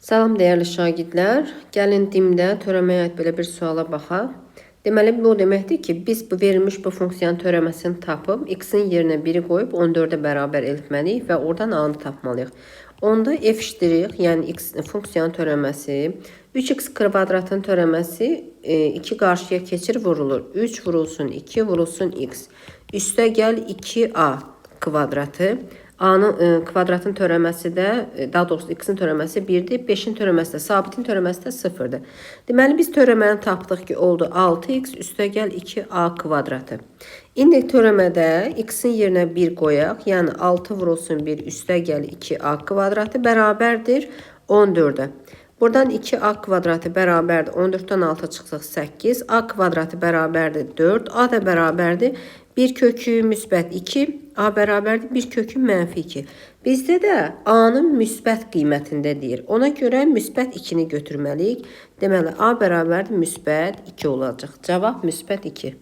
Salam dəyərli şagirdlər. Gəlin dimdə törəməyə aid belə bir suala baxaq. Deməli, bu deməkdir ki, biz bu verilmiş bu funksiyanın törəməsini tapıb, x-in yerinə 1-i qoyub 14-ə bərabər etməliyik və oradan a-nı tapmalıyıq. Onda f işdirik, yəni x funksiyanın törəməsi, 3x kvadratın törəməsi 2 qarşıya keçir, vurulur. 3 vurulsun 2, vurulsun x. Üstə gəl 2a kvadratı. A-nın kvadratın törəməsi də, daha doğrusu x-in törəməsi 1-dir, 5-in törəməsi də, sabitin törəməsi də 0-dır. Deməli, biz törəməni tapdıq ki, oldu 6x üstə gəl 2a kvadratı. İndi törəmədə x-in yerinə 1 qoyaq, yəni 6 vurulsun 1 üstə gəl 2a kvadratı bərabərdir 14-ə. Buradan 2a kvadratı bərabərdir, 14-dən 6 çıxsaq 8, a kvadratı bərabərdir 4, a da bərabərdir 1 kökü müsbət 2, a bərabərdir 1 kökü mənfi 2. Bizdə də a-nın müsbət qiymətində deyir. Ona görə müsbət 2-ni götürməliyik. Deməli, a bərabərdir müsbət 2 olacaq. Cavab müsbət 2.